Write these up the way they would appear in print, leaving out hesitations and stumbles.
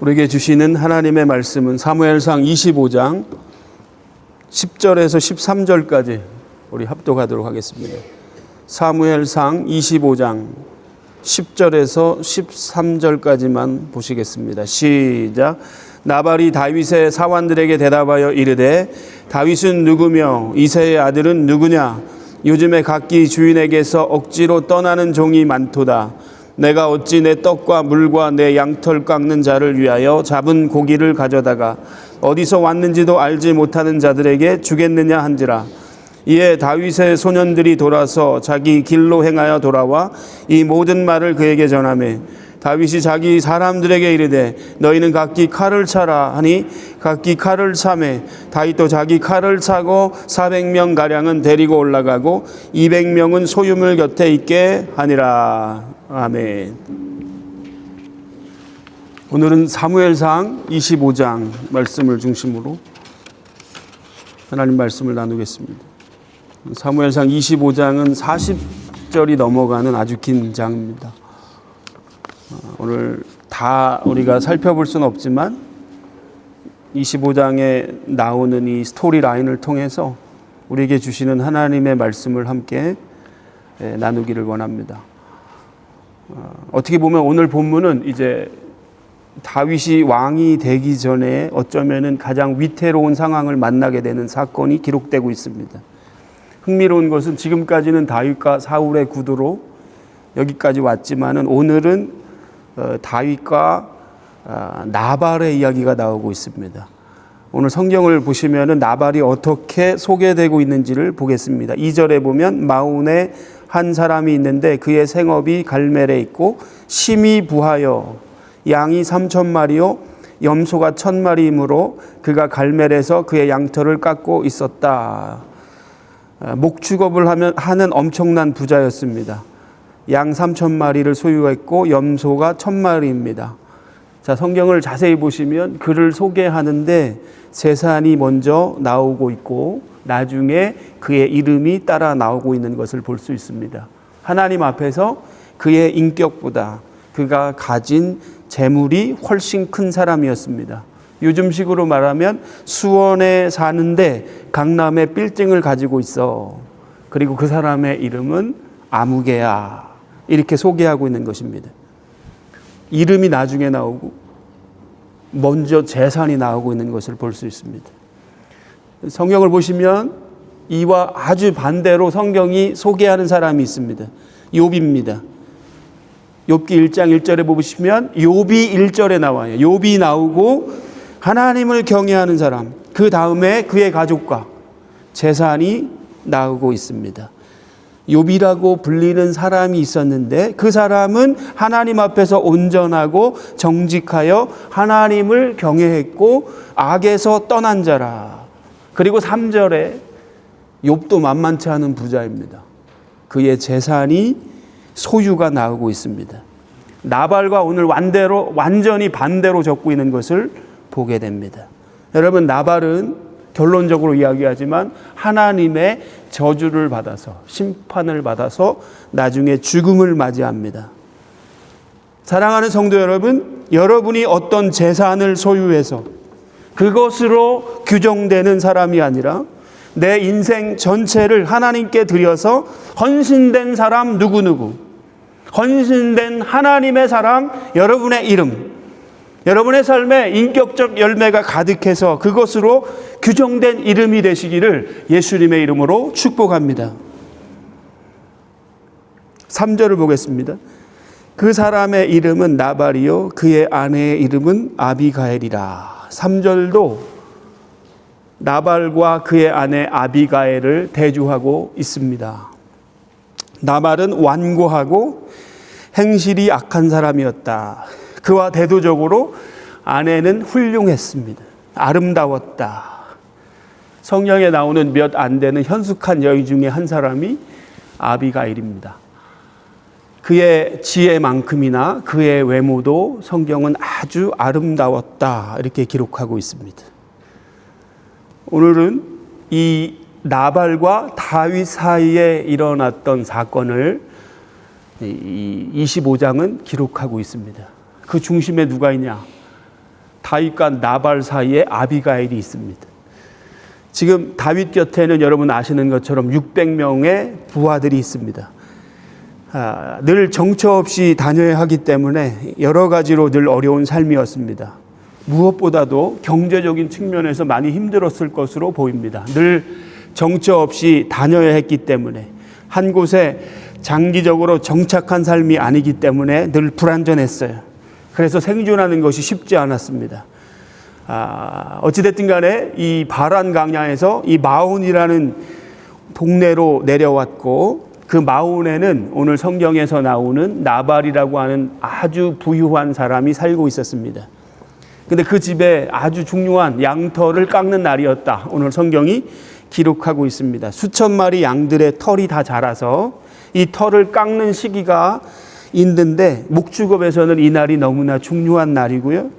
우리에게 주시는 하나님의 말씀은 사무엘상 25장 10절에서 13절까지 우리 합독하도록 하겠습니다. 사무엘상 25장 10절에서 13절까지만 보시겠습니다. 시작. 나발이 다윗의 사환들에게 대답하여 이르되 다윗은 누구며 이새의 아들은 누구냐? 요즘에 각기 주인에게서 억지로 떠나는 종이 많도다. 내가 어찌 내 떡과 물과 내 양털 깎는 자를 위하여 잡은 고기를 가져다가 어디서 왔는지도 알지 못하는 자들에게 주겠느냐 한지라. 이에 다윗의 소년들이 돌아서 자기 길로 행하여 돌아와 이 모든 말을 그에게 전하매 다윗이 자기 사람들에게 이르되 너희는 각기 칼을 차라 하니 각기 칼을 차매 다윗도 자기 칼을 차고 400명 가량은 데리고 올라가고 200명은 소유물 곁에 있게 하니라. 아멘. 오늘은 사무엘상 25장 말씀을 중심으로 하나님 말씀을 나누겠습니다. 사무엘상 25장은 40절이 넘어가는 아주 긴 장입니다. 오늘 다 우리가 살펴볼 수는 없지만 25장에 나오는 이 스토리 라인을 통해서 우리에게 주시는 하나님의 말씀을 함께 나누기를 원합니다. 어떻게 보면 오늘 본문은 이제 다윗이 왕이 되기 전에 어쩌면은 가장 위태로운 상황을 만나게 되는 사건이 기록되고 있습니다. 흥미로운 것은 지금까지는 다윗과 사울의 구도로 여기까지 왔지만은 오늘은 다윗과 나발의 이야기가 나오고 있습니다. 오늘 성경을 보시면은 나발이 어떻게 소개되고 있는지를 보겠습니다. 2절에 보면 마온에 한 사람이 있는데 그의 생업이 갈멜에 있고 심히 부하여 양이 3,000마리요 염소가 1,000마리이므로 그가 갈멜에서 그의 양털을 깎고 있었다. 목축업을 하는 엄청난 부자였습니다. 양 3,000마리를 소유했고 염소가 1,000마리입니다. 자, 성경을 자세히 보시면 그를 소개하는데 재산이 먼저 나오고 있고 나중에 그의 이름이 따라 나오고 있는 것을 볼 수 있습니다. 하나님 앞에서 그의 인격보다 그가 가진 재물이 훨씬 큰 사람이었습니다. 요즘식으로 말하면 수원에 사는데 강남에 빌딩을 가지고 있어. 그리고 그 사람의 이름은 아무개야. 이렇게 소개하고 있는 것입니다. 이름이 나중에 나오고 먼저 재산이 나오고 있는 것을 볼 수 있습니다. 성경을 보시면 이와 아주 반대로 성경이 소개하는 사람이 있습니다. 욥입니다. 욥기 1장 1절에 보시면 욥이 1절에 나와요. 욥이 나오고 하나님을 경외하는 사람, 그 다음에 그의 가족과 재산이 나오고 있습니다. 욥이라고 불리는 사람이 있었는데 그 사람은 하나님 앞에서 온전하고 정직하여 하나님을 경외했고 악에서 떠난 자라. 그리고 3절에 욥도 만만치 않은 부자입니다. 그의 재산이 소유가 나오고 있습니다. 나발과 오늘 완전히 반대로 적고 있는 것을 보게 됩니다. 여러분, 나발은 결론적으로 이야기하지만 하나님의 저주를 받아서 심판을 받아서 나중에 죽음을 맞이합니다. 사랑하는 성도 여러분, 여러분이 어떤 재산을 소유해서 그것으로 규정되는 사람이 아니라 내 인생 전체를 하나님께 드려서 헌신된 사람 누구누구, 헌신된 하나님의 사람 여러분의 이름, 여러분의 삶에 인격적 열매가 가득해서 그것으로 규정된 이름이 되시기를 예수님의 이름으로 축복합니다. 3절을 보겠습니다. 그 사람의 이름은 나발이요 그의 아내의 이름은 아비가엘이라. 3절도 나발과 그의 아내 아비가엘을 대조하고 있습니다. 나발은 완고하고 행실이 악한 사람이었다. 그와 대조적으로 아내는 훌륭했습니다. 아름다웠다. 성경에 나오는 몇 안 되는 현숙한 여인 중에 한 사람이 아비가일입니다. 그의 지혜만큼이나 그의 외모도 성경은 아주 아름다웠다 이렇게 기록하고 있습니다. 오늘은 이 나발과 다윗 사이에 일어났던 사건을 이 25장은 기록하고 있습니다. 그 중심에 누가 있냐? 다윗과 나발 사이에 아비가일이 있습니다. 지금 다윗 곁에는 여러분 아시는 것처럼 600명의 부하들이 있습니다. 늘 정처 없이 다녀야 하기 때문에 여러 가지로 늘 어려운 삶이었습니다. 무엇보다도 경제적인 측면에서 많이 힘들었을 것으로 보입니다. 늘 정처 없이 다녀야 했기 때문에, 한 곳에 장기적으로 정착한 삶이 아니기 때문에 늘 불안전했어요. 그래서 생존하는 것이 쉽지 않았습니다. 어찌됐든 간에 이 바란 강야에서 이 마온이라는 동네로 내려왔고, 그 마온에는 오늘 성경에서 나오는 나발이라고 하는 아주 부유한 사람이 살고 있었습니다. 근데 그 집에 아주 중요한 양털을 깎는 날이었다, 오늘 성경이 기록하고 있습니다. 수천 마리 양들의 털이 다 자라서 이 털을 깎는 시기가 있는데, 목축업에서는 이 날이 너무나 중요한 날이고요.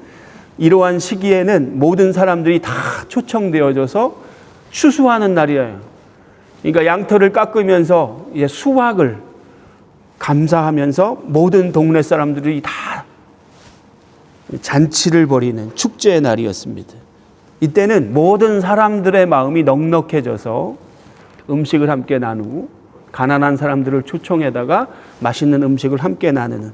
이러한 시기에는 모든 사람들이 다 초청되어져서 추수하는 날이에요. 그러니까 양털을 깎으면서 수확을 감사하면서 모든 동네 사람들이 다 잔치를 벌이는 축제의 날이었습니다. 이때는 모든 사람들의 마음이 넉넉해져서 음식을 함께 나누고, 가난한 사람들을 초청해다가 맛있는 음식을 함께 나누는,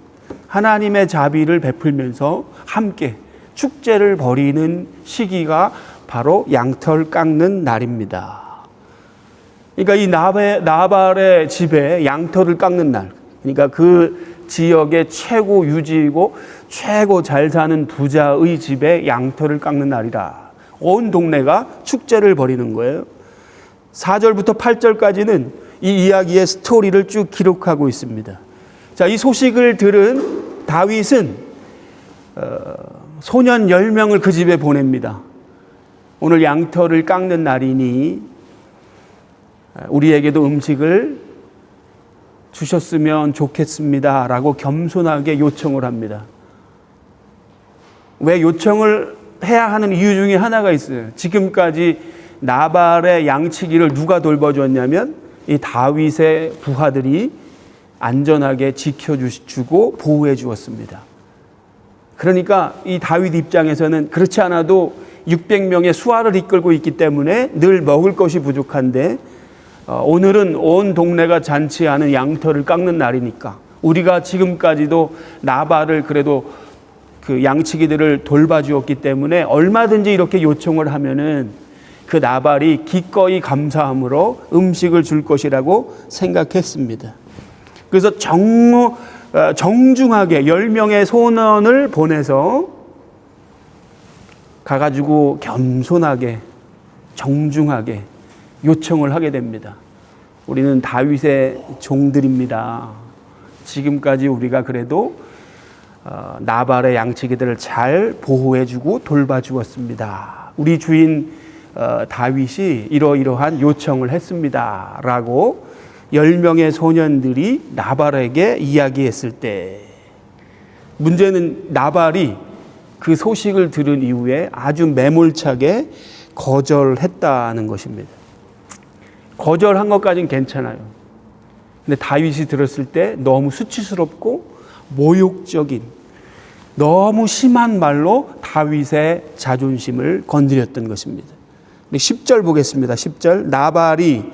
하나님의 자비를 베풀면서 함께 축제를 벌이는 시기가 바로 양털 깎는 날입니다. 그러니까 이 나발의 집에 양털을 깎는 날, 그러니까 그 지역의 최고 유지이고 최고 잘 사는 부자의 집에 양털을 깎는 날이라 온 동네가 축제를 벌이는 거예요. 4절부터 8절까지는 이 이야기의 스토리를 쭉 기록하고 있습니다. 자, 이 소식을 들은 다윗은 소년 10명을 그 집에 보냅니다. 오늘 양털을 깎는 날이니 우리에게도 음식을 주셨으면 좋겠습니다 라고 겸손하게 요청을 합니다. 왜 요청을 해야 하는 이유 중에 하나가 있어요. 지금까지 나발의 양치기를 누가 돌봐줬냐면 이 다윗의 부하들이 안전하게 지켜주고 보호해 주었습니다. 그러니까 이 다윗 입장에서는 그렇지 않아도 600명의 수하를 이끌고 있기 때문에 늘 먹을 것이 부족한데, 오늘은 온 동네가 잔치하는 양털을 깎는 날이니까 우리가 지금까지도 나발을 그래도 그 양치기들을 돌봐주었기 때문에 얼마든지 이렇게 요청을 하면은 그 나발이 기꺼이 감사함으로 음식을 줄 것이라고 생각했습니다. 그래서 정중하게 10명의 소년을 보내서 가가지고 겸손하게 정중하게 요청을 하게 됩니다. 우리는 다윗의 종들입니다. 지금까지 우리가 그래도 나발의 양치기들을 잘 보호해주고 돌봐주었습니다. 우리 주인 다윗이 이러이러한 요청을 했습니다 라고 10명의 소년들이 나발에게 이야기했을 때, 문제는 나발이 그 소식을 들은 이후에 아주 매몰차게 거절했다는 것입니다. 거절한 것까지는 괜찮아요. 근데 다윗이 들었을 때 너무 수치스럽고 모욕적인, 너무 심한 말로 다윗의 자존심을 건드렸던 것입니다. 10절 보겠습니다. 10절. 나발이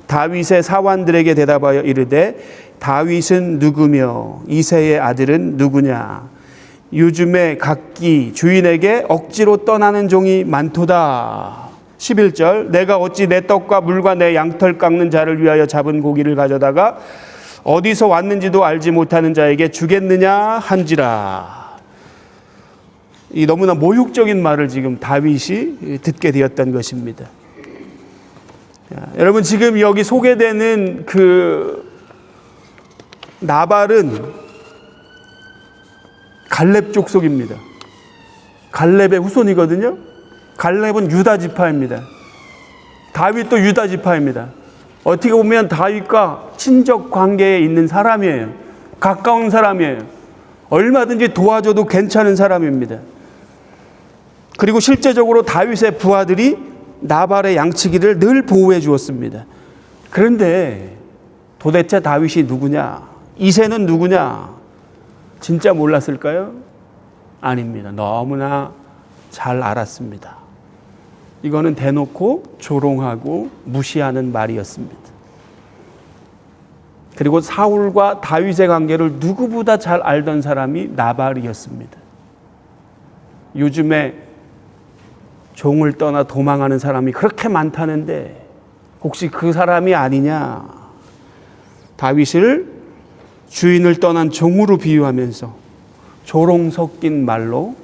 다윗의 사환들에게 대답하여 이르되 다윗은 누구며 이새의 아들은 누구냐? 요즘에 각기 주인에게 억지로 떠나는 종이 많도다. 11절. 내가 어찌 내 떡과 물과 내 양털 깎는 자를 위하여 잡은 고기를 가져다가 어디서 왔는지도 알지 못하는 자에게 주겠느냐 한지라. 이 너무나 모욕적인 말을 지금 다윗이 듣게 되었던 것입니다. 여러분, 지금 여기 소개되는 그 나발은 갈렙 족속입니다. 갈렙의 후손이거든요. 갈렙은 유다 지파입니다. 다윗도 유다 지파입니다. 어떻게 보면 다윗과 친족 관계에 있는 사람이에요. 가까운 사람이에요. 얼마든지 도와줘도 괜찮은 사람입니다. 그리고 실제적으로 다윗의 부하들이 나발의 양치기를 늘 보호해 주었습니다. 그런데 도대체 다윗이 누구냐? 이새는 누구냐? 진짜 몰랐을까요? 아닙니다. 너무나 잘 알았습니다. 이거는 대놓고 조롱하고 무시하는 말이었습니다. 그리고 사울과 다윗의 관계를 누구보다 잘 알던 사람이 나발이었습니다. 요즘에 종을 떠나 도망하는 사람이 그렇게 많다는데 혹시 그 사람이 아니냐? 다윗을 주인을 떠난 종으로 비유하면서 조롱 섞인 말로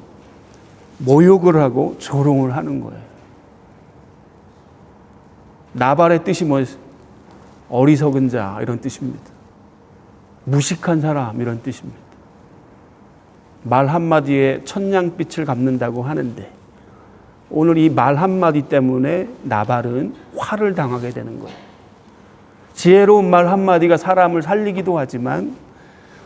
모욕을 하고 조롱을 하는 거예요. 나발의 뜻이 뭐였어요? 어리석은 자 이런 뜻입니다. 무식한 사람 이런 뜻입니다. 말 한마디에 천냥빛을 갚는다고 하는데 오늘 이 말 한마디 때문에 나발은 화를 당하게 되는 거예요. 지혜로운 말 한마디가 사람을 살리기도 하지만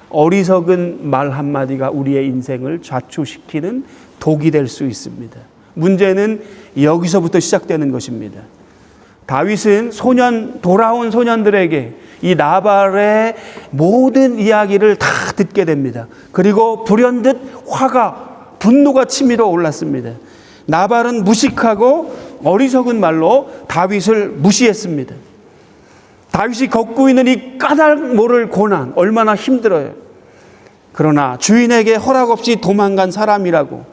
어리석은 말 한마디가 우리의 인생을 좌초시키는 독이 될 수 있습니다. 문제는 여기서부터 시작되는 것입니다. 다윗은 돌아온 소년들에게 이 나발의 모든 이야기를 다 듣게 됩니다. 그리고 불현듯 분노가 치밀어 올랐습니다. 나발은 무식하고 어리석은 말로 다윗을 무시했습니다. 다윗이 겪고 있는 이 까닭 모를 고난 얼마나 힘들어요. 그러나 주인에게 허락 없이 도망간 사람이라고,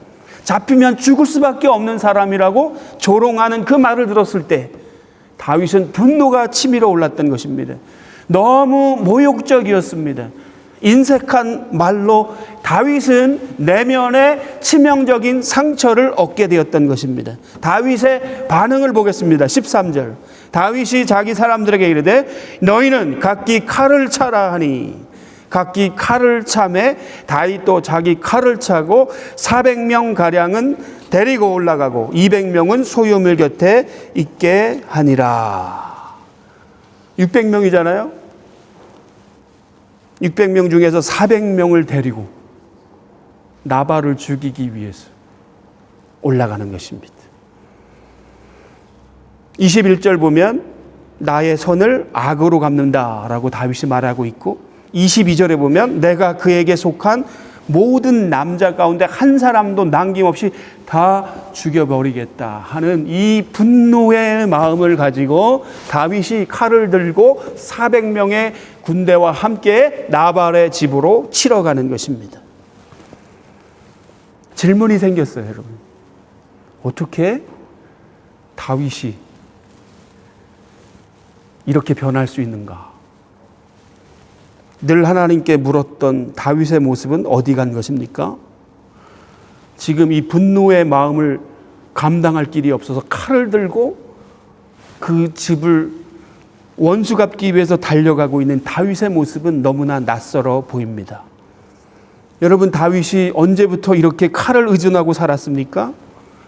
잡히면 죽을 수밖에 없는 사람이라고 조롱하는 그 말을 들었을 때 다윗은 분노가 치밀어 올랐던 것입니다. 너무 모욕적이었습니다. 인색한 말로 다윗은 내면에 치명적인 상처를 얻게 되었던 것입니다. 다윗의 반응을 보겠습니다. 13절. 다윗이 자기 사람들에게 이르되 너희는 각기 칼을 차라 하니 각기 칼을 차매 다윗도 자기 칼을 차고 400명 가량은 데리고 올라가고 200명은 소유물 곁에 있게 하니라. 600명이잖아요. 600명 중에서 400명을 데리고 나발을 죽이기 위해서 올라가는 것입니다. 21절 보면 나의 선을 악으로 갚는다라고 다윗이 말하고 있고 22절에 보면 내가 그에게 속한 모든 남자 가운데 한 사람도 남김없이 다 죽여버리겠다 하는 이 분노의 마음을 가지고 다윗이 칼을 들고 400명의 군대와 함께 나발의 집으로 치러 가는 것입니다. 질문이 생겼어요, 여러분. 어떻게 다윗이 이렇게 변할 수 있는가? 늘 하나님께 물었던 다윗의 모습은 어디 간 것입니까? 지금 이 분노의 마음을 감당할 길이 없어서 칼을 들고 그 집을 원수 갚기 위해서 달려가고 있는 다윗의 모습은 너무나 낯설어 보입니다. 여러분, 다윗이 언제부터 이렇게 칼을 의존하고 살았습니까?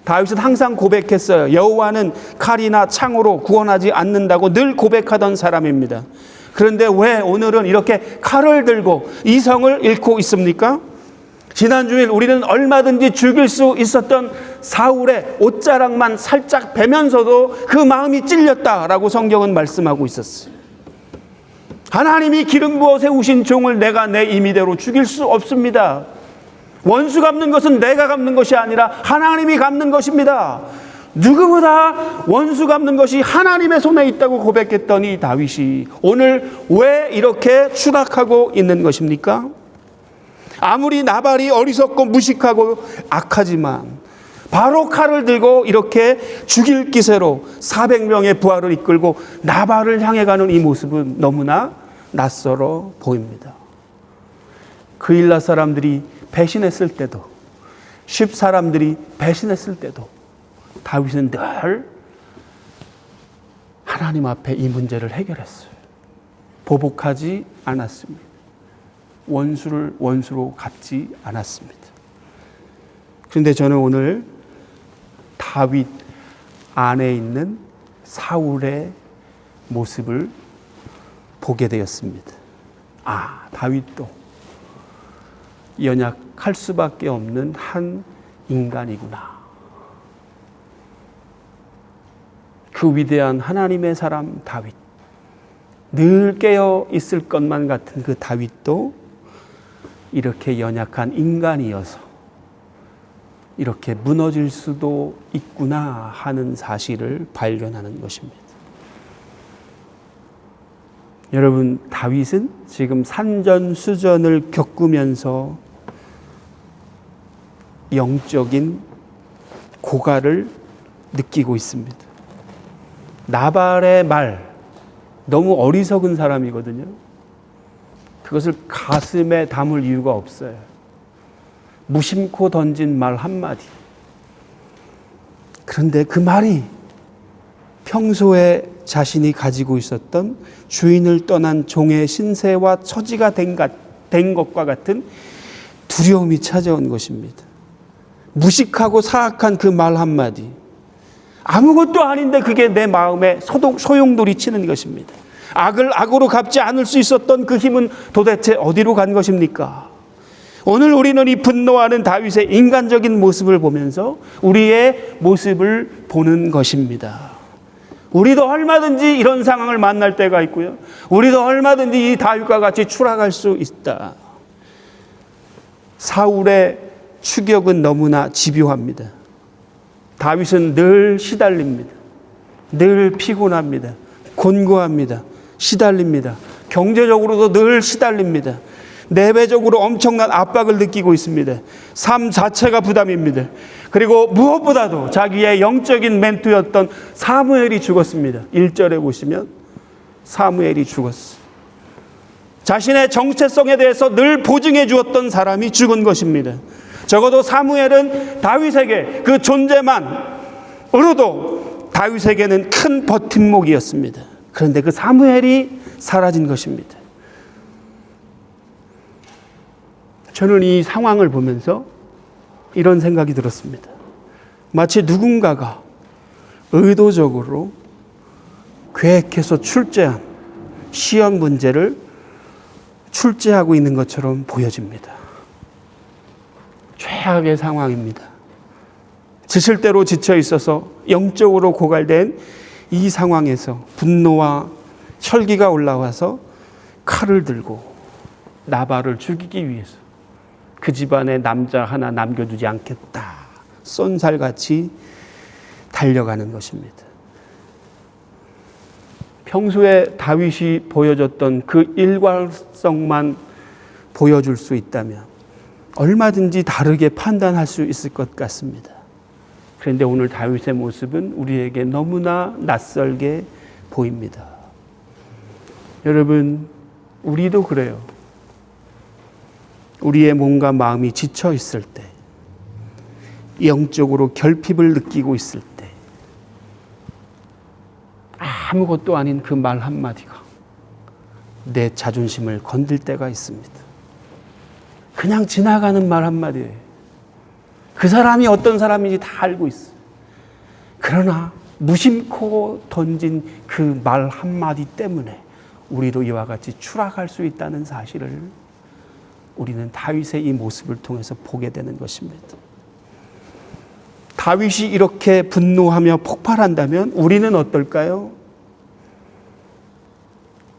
다윗은 항상 고백했어요. 여호와는 칼이나 창으로 구원하지 않는다고 늘 고백하던 사람입니다. 그런데 왜 오늘은 이렇게 칼을 들고 이성을 잃고 있습니까? 지난주일 우리는 얼마든지 죽일 수 있었던 사울의 옷자락만 살짝 베면서도 그 마음이 찔렸다라고 성경은 말씀하고 있었어요. 하나님이 기름 부어 세우신 종을 내가 내 임의대로 죽일 수 없습니다. 원수 갚는 것은 내가 갚는 것이 아니라 하나님이 갚는 것입니다. 누구보다 원수 갚는 것이 하나님의 손에 있다고 고백했던 이 다윗이 오늘 왜 이렇게 추락하고 있는 것입니까? 아무리 나발이 어리석고 무식하고 악하지만 바로 칼을 들고 이렇게 죽일 기세로 400명의 부하를 이끌고 나발을 향해 가는 이 모습은 너무나 낯설어 보입니다. 그일라 사람들이 배신했을 때도, 십 사람들이 배신했을 때도 다윗은 늘 하나님 앞에 이 문제를 해결했어요. 보복하지 않았습니다. 원수를 원수로 갚지 않았습니다. 그런데 저는 오늘 다윗 안에 있는 사울의 모습을 보게 되었습니다. 다윗도 연약할 수밖에 없는 한 인간이구나. 그 위대한 하나님의 사람 다윗, 늘 깨어 있을 것만 같은 그 다윗도 이렇게 연약한 인간이어서 이렇게 무너질 수도 있구나 하는 사실을 발견하는 것입니다. 여러분, 다윗은 지금 산전수전을 겪으면서 영적인 고갈을 느끼고 있습니다. 나발의 말, 너무 어리석은 사람이거든요. 그것을 가슴에 담을 이유가 없어요. 무심코 던진 말 한마디. 그런데 그 말이 평소에 자신이 가지고 있었던 주인을 떠난 종의 신세와 처지가 된 것과 같은 두려움이 찾아온 것입니다. 무식하고 사악한 그 말 한마디. 아무것도 아닌데 그게 내 마음에 소용돌이 치는 것입니다. 악을 악으로 갚지 않을 수 있었던 그 힘은 도대체 어디로 간 것입니까? 오늘 우리는 이 분노하는 다윗의 인간적인 모습을 보면서 우리의 모습을 보는 것입니다. 우리도 얼마든지 이런 상황을 만날 때가 있고요. 우리도 얼마든지 이 다윗과 같이 추락할 수 있다. 사울의 추격은 너무나 집요합니다. 다윗은 늘 시달립니다. 늘 피곤합니다. 곤고합니다. 시달립니다. 경제적으로도 늘 시달립니다. 내배적으로 엄청난 압박을 느끼고 있습니다. 삶 자체가 부담입니다. 그리고 무엇보다도 자기의 영적인 멘토였던 사무엘이 죽었습니다. 1절에 보시면 사무엘이 죽었어요. 자신의 정체성에 대해서 늘 보증해 주었던 사람이 죽은 것입니다. 적어도 사무엘은 다윗에게 그 존재만으로도 다윗에게는 큰 버팀목이었습니다. 그런데 그 사무엘이 사라진 것입니다. 저는 이 상황을 보면서 이런 생각이 들었습니다. 마치 누군가가 의도적으로 계획해서 출제한 시험 문제를 출제하고 있는 것처럼 보여집니다. 최악의 상황입니다. 지칠 대로 지쳐 있어서 영적으로 고갈된 이 상황에서 분노와 혈기가 올라와서 칼을 들고 나발을 죽이기 위해서 그 집안에 남자 하나 남겨두지 않겠다. 쏜살같이 달려가는 것입니다. 평소에 다윗이 보여줬던 그 일관성만 보여줄 수 있다면 얼마든지 다르게 판단할 수 있을 것 같습니다. 그런데 오늘 다윗의 모습은 우리에게 너무나 낯설게 보입니다. 여러분, 우리도 그래요. 우리의 몸과 마음이 지쳐 있을 때, 영적으로 결핍을 느끼고 있을 때, 아무것도 아닌 그 말 한마디가 내 자존심을 건들 때가 있습니다. 그냥 지나가는 말 한마디예요. 그 사람이 어떤 사람인지 다 알고 있어요. 그러나 무심코 던진 그 말 한마디 때문에 우리도 이와 같이 추락할 수 있다는 사실을 우리는 다윗의 이 모습을 통해서 보게 되는 것입니다. 다윗이 이렇게 분노하며 폭발한다면 우리는 어떨까요?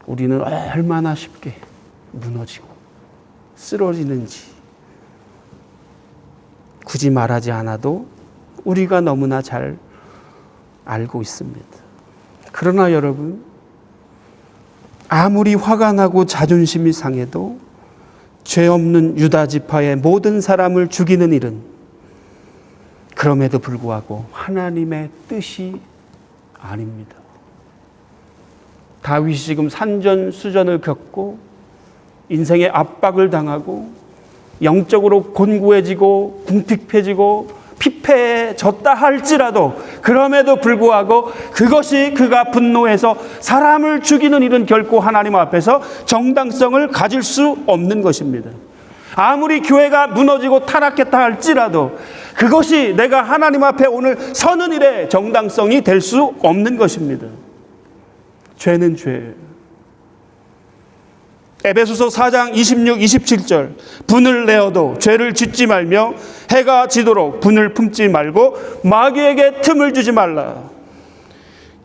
우리는 얼마나 쉽게 무너지고 쓰러지는지 굳이 말하지 않아도 우리가 너무나 잘 알고 있습니다. 그러나 여러분, 아무리 화가 나고 자존심이 상해도 죄 없는 유다 지파의 모든 사람을 죽이는 일은 그럼에도 불구하고 하나님의 뜻이 아닙니다. 다윗이 지금 산전수전을 겪고 인생의 압박을 당하고 영적으로 곤고해지고 궁핍해지고 피폐해졌다 할지라도 그럼에도 불구하고 그것이 그가 분노해서 사람을 죽이는 일은 결코 하나님 앞에서 정당성을 가질 수 없는 것입니다. 아무리 교회가 무너지고 타락했다 할지라도 그것이 내가 하나님 앞에 오늘 서는 일의 정당성이 될 수 없는 것입니다. 죄는 죄예요. 에베소서 4장 26, 27절 분을 내어도 죄를 짓지 말며 해가 지도록 분을 품지 말고 마귀에게 틈을 주지 말라.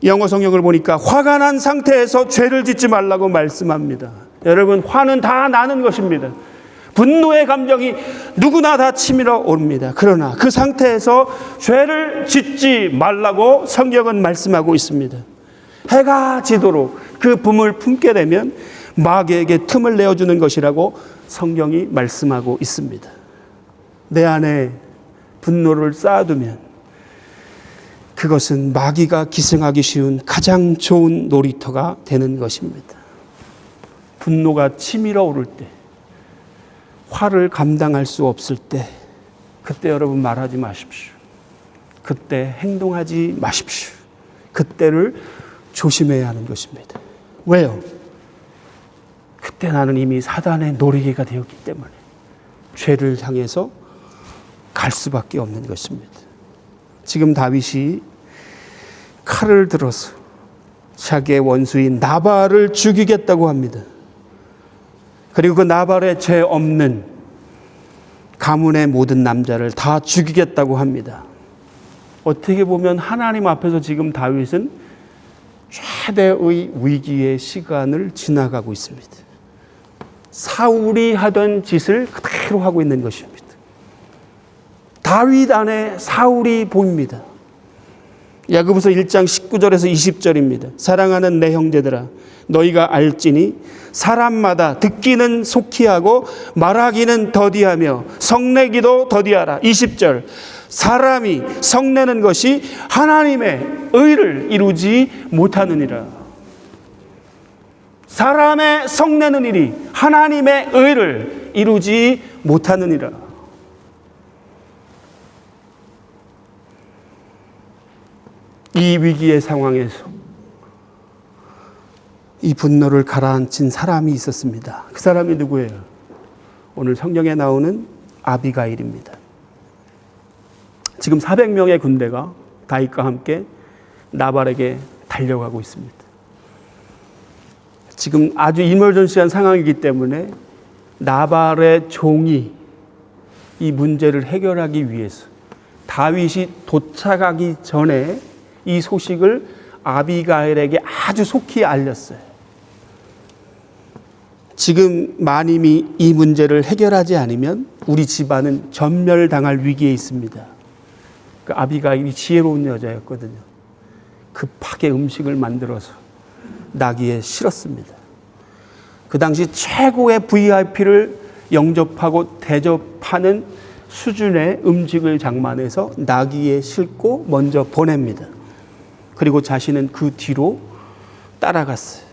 영어 성경을 보니까 화가 난 상태에서 죄를 짓지 말라고 말씀합니다. 여러분, 화는 다 나는 것입니다. 분노의 감정이 누구나 다 치밀어 오릅니다. 그러나 그 상태에서 죄를 짓지 말라고 성경은 말씀하고 있습니다. 해가 지도록 그 붐을 품게 되면 마귀에게 틈을 내어주는 것이라고 성경이 말씀하고 있습니다. 내 안에 분노를 쌓아두면 그것은 마귀가 기생하기 쉬운 가장 좋은 놀이터가 되는 것입니다. 분노가 치밀어 오를 때, 화를 감당할 수 없을 때, 그때 여러분 말하지 마십시오. 그때 행동하지 마십시오. 그때를 조심해야 하는 것입니다. 왜요? 그때 나는 이미 사단의 놀이개가 되었기 때문에 죄를 향해서 갈 수밖에 없는 것입니다. 지금 다윗이 칼을 들어서 자기의 원수인 나발을 죽이겠다고 합니다. 그리고 그 나발의 죄 없는 가문의 모든 남자를 다 죽이겠다고 합니다. 어떻게 보면 하나님 앞에서 지금 다윗은 최대의 위기의 시간을 지나가고 있습니다. 사울이 하던 짓을 그대로 하고 있는 것입니다. 다윗 안에 사울이 보입니다. 야고보서 1장 19절에서 20절입니다. 사랑하는 내 형제들아, 너희가 알지니 사람마다 듣기는 속히 하고 말하기는 더디하며 성내기도 더디하라. 20절, 사람이 성내는 것이 하나님의 의를 이루지 못하느니라. 사람의 성내는 일이 하나님의 의를 이루지 못하느니라. 이 위기의 상황에서 이 분노를 가라앉힌 사람이 있었습니다. 그 사람이 누구예요? 오늘 성경에 나오는 아비가일입니다. 지금 400명의 군대가 다윗과 함께 나발에게 달려가고 있습니다. 지금 아주 이머전시한 상황이기 때문에 나발의 종이 이 문제를 해결하기 위해서 다윗이 도착하기 전에 이 소식을 아비가일에게 아주 속히 알렸어요. 지금 마님이 이 문제를 해결하지 않으면 우리 집안은 전멸당할 위기에 있습니다. 그 아비가일이 지혜로운 여자였거든요. 급하게 음식을 만들어서 나귀에 실었습니다. 그 당시 최고의 VIP를 영접하고 대접하는 수준의 음식을 장만해서 나귀에 싣고 먼저 보냅니다. 그리고 자신은 그 뒤로 따라갔어요.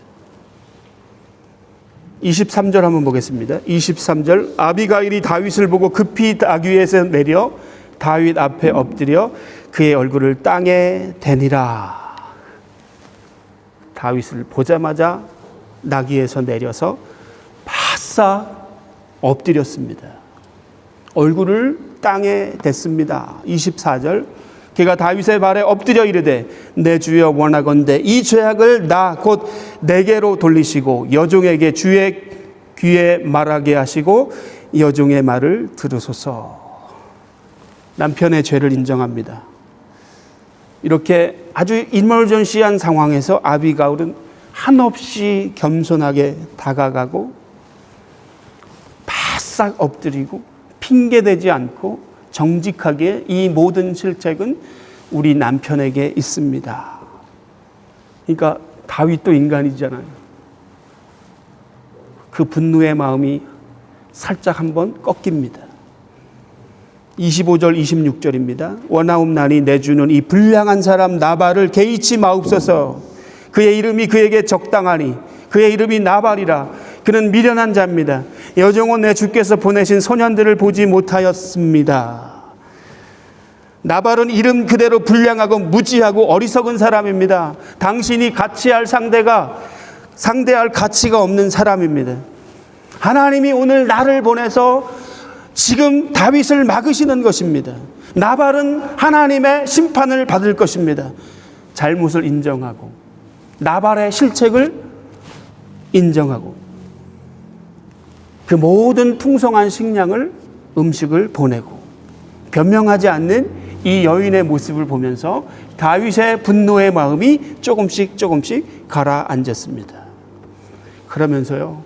23절 한번 보겠습니다. 23절, 아비가일이 다윗을 보고 급히 나귀에서 내려 다윗 앞에 엎드려 그의 얼굴을 땅에 대니라. 다윗을 보자마자 나귀에서 내려서 바싹 엎드렸습니다. 얼굴을 땅에 댔습니다. 24절, 그가 다윗의 발에 엎드려 이르되 내 주여 원하건대 이 죄악을 나 곧 내게로 돌리시고 여종에게 주의 귀에 말하게 하시고 여종의 말을 들으소서. 남편의 죄를 인정합니다. 이렇게 아주 이머전시한 상황에서 아비가일은 한없이 겸손하게 다가가고 바싹 엎드리고 핑계대지 않고 정직하게 이 모든 실책은 우리 남편에게 있습니다. 그러니까 다윗도 인간이잖아요. 그 분노의 마음이 살짝 한번 꺾입니다. 25절 26절입니다. 원하옵나니 내 주는 이 불량한 사람 나발을 개의치 마옵소서. 그의 이름이 그에게 적당하니 그의 이름이 나발이라. 그는 미련한 자입니다. 여종은 내 주께서 보내신 소년들을 보지 못하였습니다. 나발은 이름 그대로 불량하고 무지하고 어리석은 사람입니다. 당신이 상대할 가치가 없는 사람입니다. 하나님이 오늘 나를 보내서 지금 다윗을 막으시는 것입니다. 나발은 하나님의 심판을 받을 것입니다. 잘못을 인정하고 나발의 실책을 인정하고 그 모든 풍성한 식량을 음식을 보내고 변명하지 않는 이 여인의 모습을 보면서 다윗의 분노의 마음이 조금씩 가라앉았습니다. 그러면서요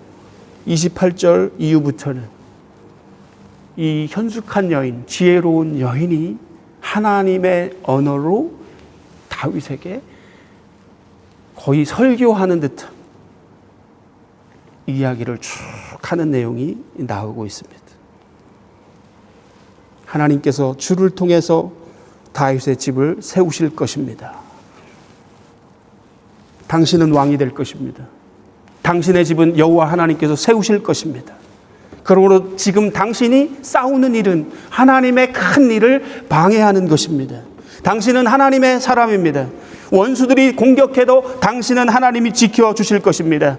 28절 이후부터는 이 현숙한 여인, 지혜로운 여인이 하나님의 언어로 다윗에게 거의 설교하는 듯한 이야기를 쭉 하는 내용이 나오고 있습니다. 하나님께서 주를 통해서 다윗의 집을 세우실 것입니다. 당신은 왕이 될 것입니다. 당신의 집은 여호와 하나님께서 세우실 것입니다. 그러므로 지금 당신이 싸우는 일은 하나님의 큰 일을 방해하는 것입니다. 당신은 하나님의 사람입니다. 원수들이 공격해도 당신은 하나님이 지켜주실 것입니다.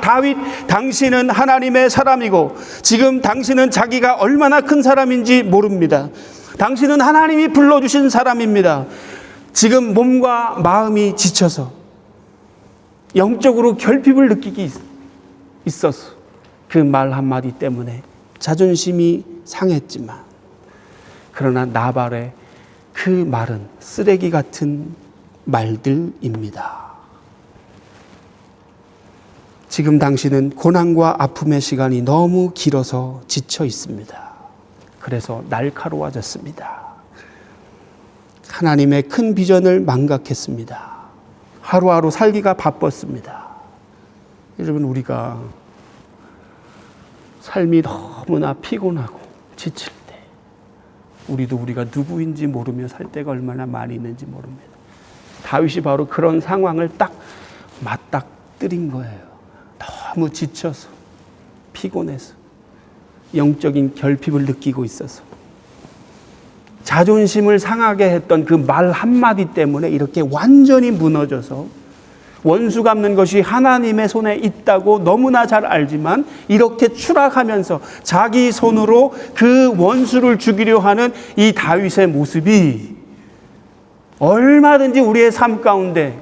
다윗, 당신은 하나님의 사람이고 지금 당신은 자기가 얼마나 큰 사람인지 모릅니다. 당신은 하나님이 불러주신 사람입니다. 지금 몸과 마음이 지쳐서 영적으로 결핍을 느끼기 있어서 그 말 한마디 때문에 자존심이 상했지만, 그러나 나발의 그 말은 쓰레기 같은 말들입니다. 지금 당신은 고난과 아픔의 시간이 너무 길어서 지쳐 있습니다. 그래서 날카로워졌습니다. 하나님의 큰 비전을 망각했습니다. 하루하루 살기가 바빴습니다. 여러분, 우리가 삶이 너무나 피곤하고 지칠 때 우리가 누구인지 모르며 살 때가 얼마나 많이 있는지 모릅니다. 다윗이 바로 그런 상황을 딱 맞닥뜨린 거예요. 너무 지쳐서, 피곤해서, 영적인 결핍을 느끼고 있어서, 자존심을 상하게 했던 그 말 한마디 때문에 이렇게 완전히 무너져서 원수 갚는 것이 하나님의 손에 있다고 너무나 잘 알지만 이렇게 추락하면서 자기 손으로 그 원수를 죽이려 하는 이 다윗의 모습이 얼마든지 우리의 삶 가운데,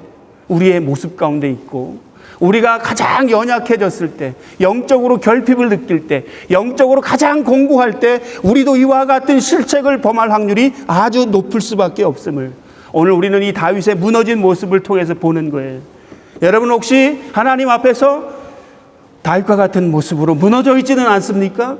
우리의 모습 가운데 있고, 우리가 가장 연약해졌을 때, 영적으로 결핍을 느낄 때, 영적으로 가장 공고할 때 우리도 이와 같은 실책을 범할 확률이 아주 높을 수밖에 없음을 오늘 우리는 이 다윗의 무너진 모습을 통해서 보는 거예요. 여러분, 혹시 하나님 앞에서 다윗과 같은 모습으로 무너져 있지는 않습니까?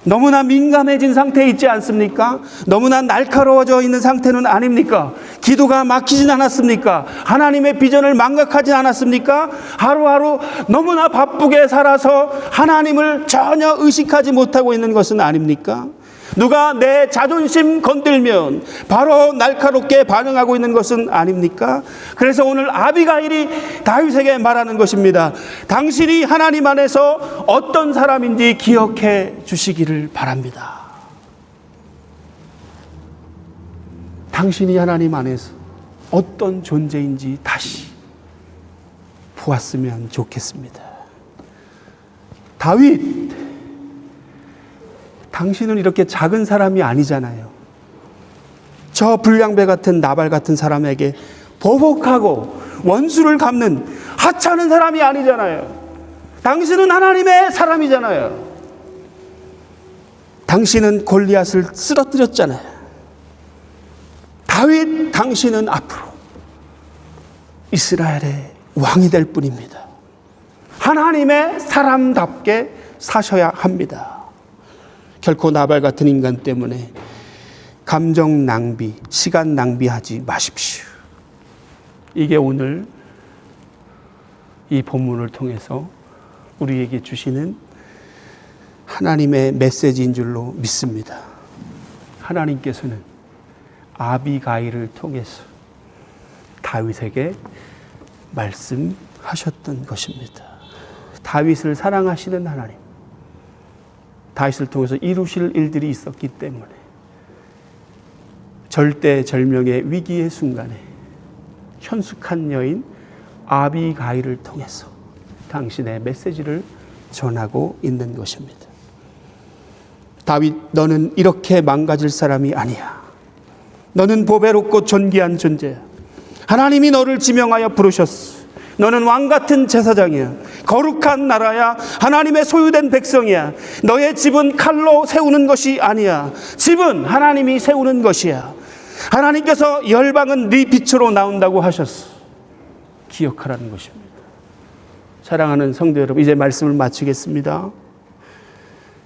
너무나 민감해진 상태에 있지 않습니까? 너무나 날카로워져 있는 상태는 아닙니까? 기도가 막히진 않았습니까? 하나님의 비전을 망각하지 않았습니까? 하루하루 너무나 바쁘게 살아서 하나님을 전혀 의식하지 못하고 있는 것은 아닙니까? 누가 내 자존심 건들면 바로 날카롭게 반응하고 있는 것은 아닙니까? 그래서 오늘 아비가일이 다윗에게 말하는 것입니다. 당신이 하나님 안에서 어떤 사람인지 기억해 주시기를 바랍니다. 당신이 하나님 안에서 어떤 존재인지 다시 보았으면 좋겠습니다. 다윗, 당신은 이렇게 작은 사람이 아니잖아요. 저 불량배 같은 나발 같은 사람에게 보복하고 원수를 갚는 하찮은 사람이 아니잖아요. 당신은 하나님의 사람이잖아요. 당신은 골리앗을 쓰러뜨렸잖아요. 다윗, 당신은 앞으로 이스라엘의 왕이 될 뿐입니다. 하나님의 사람답게 사셔야 합니다. 결코 나발 같은 인간 때문에 감정 낭비, 시간 낭비하지 마십시오. 이게 오늘 이 본문을 통해서 우리에게 주시는 하나님의 메시지인 줄로 믿습니다. 하나님께서는 아비가일을 통해서 다윗에게 말씀하셨던 것입니다. 다윗을 사랑하시는 하나님, 다윗을 통해서 이루실 일들이 있었기 때문에 절대절명의 위기의 순간에 현숙한 여인 아비가일을 통해서 당신의 메시지를 전하고 있는 것입니다. 다윗, 너는 이렇게 망가질 사람이 아니야. 너는 보배롭고 존귀한 존재야. 하나님이 너를 지명하여 부르셨어. 너는 왕같은 제사장이야. 거룩한 나라야. 하나님의 소유된 백성이야. 너의 집은 칼로 세우는 것이 아니야. 집은 하나님이 세우는 것이야. 하나님께서 열방은 네 빛으로 나온다고 하셨어. 기억하라는 것입니다. 사랑하는 성도 여러분, 이제 말씀을 마치겠습니다.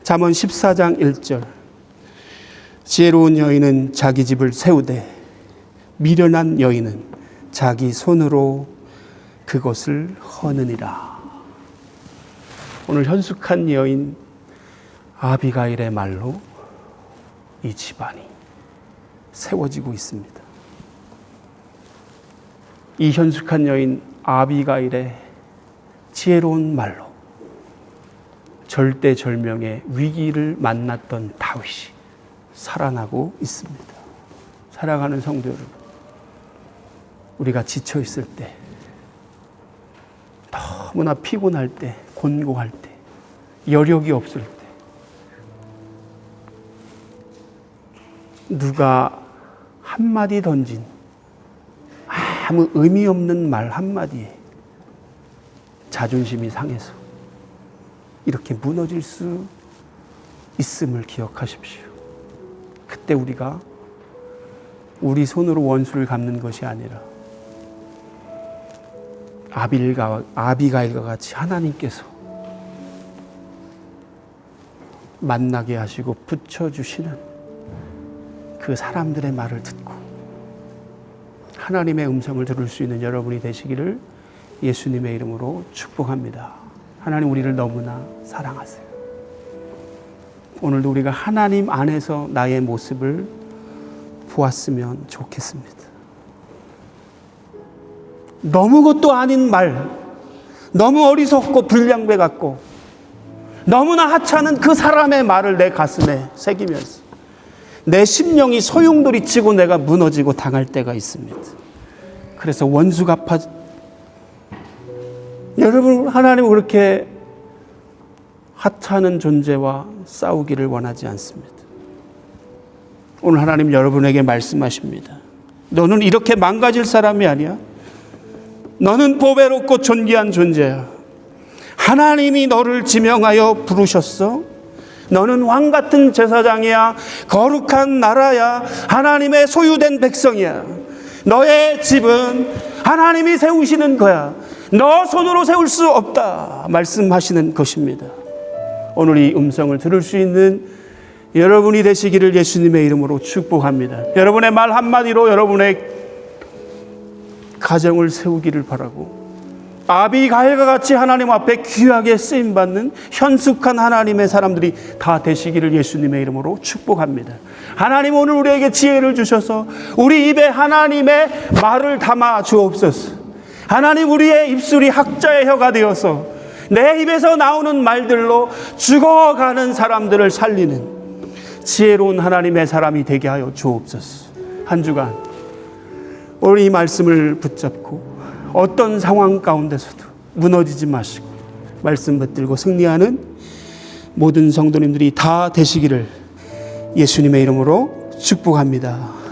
잠언 14장 1절. 지혜로운 여인은 자기 집을 세우되 미련한 여인은 자기 손으로 그것을 허느니라. 오늘 현숙한 여인 아비가일의 말로 이 집안이 세워지고 있습니다. 이 현숙한 여인 아비가일의 지혜로운 말로 절대절명의 위기를 만났던 다윗이 살아나고 있습니다. 살아가는 성도 여러분, 우리가 지쳐 있을 때, 너무나 피곤할 때, 곤고할 때, 여력이 없을 때, 누가 한마디 던진 아무 의미 없는 말 한마디에 자존심이 상해서 이렇게 무너질 수 있음을 기억하십시오. 그때 우리가 우리 손으로 원수를 갚는 것이 아니라 아비가일과 같이 하나님께서 만나게 하시고 붙여주시는 그 사람들의 말을 듣고 하나님의 음성을 들을 수 있는 여러분이 되시기를 예수님의 이름으로 축복합니다. 하나님, 우리를 너무나 사랑하세요. 오늘도 우리가 하나님 안에서 나의 모습을 보았으면 좋겠습니다. 너무 것도 아닌 말, 너무 어리석고 불량배 같고 너무나 하찮은 그 사람의 말을 내 가슴에 새기면서 내 심령이 소용돌이치고 내가 무너지고 당할 때가 있습니다. 그래서 원수 갚아. 여러분, 하나님은 그렇게 하찮은 존재와 싸우기를 원하지 않습니다. 오늘 하나님 여러분에게 말씀하십니다. 너는 이렇게 망가질 사람이 아니야. 너는 보배롭고 존귀한 존재야. 하나님이 너를 지명하여 부르셨어. 너는 왕 같은 제사장이야. 거룩한 나라야. 하나님의 소유된 백성이야. 너의 집은 하나님이 세우시는 거야. 너 손으로 세울 수 없다 말씀하시는 것입니다. 오늘 이 음성을 들을 수 있는 여러분이 되시기를 예수님의 이름으로 축복합니다. 여러분의 말 한마디로 여러분의 가정을 세우기를 바라고, 아비가일과 같이 하나님 앞에 귀하게 쓰임받는 현숙한 하나님의 사람들이 다 되시기를 예수님의 이름으로 축복합니다. 하나님, 오늘 우리에게 지혜를 주셔서 우리 입에 하나님의 말을 담아 주옵소서. 하나님, 우리의 입술이 학자의 혀가 되어서 내 입에서 나오는 말들로 죽어가는 사람들을 살리는 지혜로운 하나님의 사람이 되게 하여 주옵소서. 한 주간 오늘 이 말씀을 붙잡고 어떤 상황 가운데서도 무너지지 마시고 말씀 붙들고 승리하는 모든 성도님들이 다 되시기를 예수님의 이름으로 축복합니다.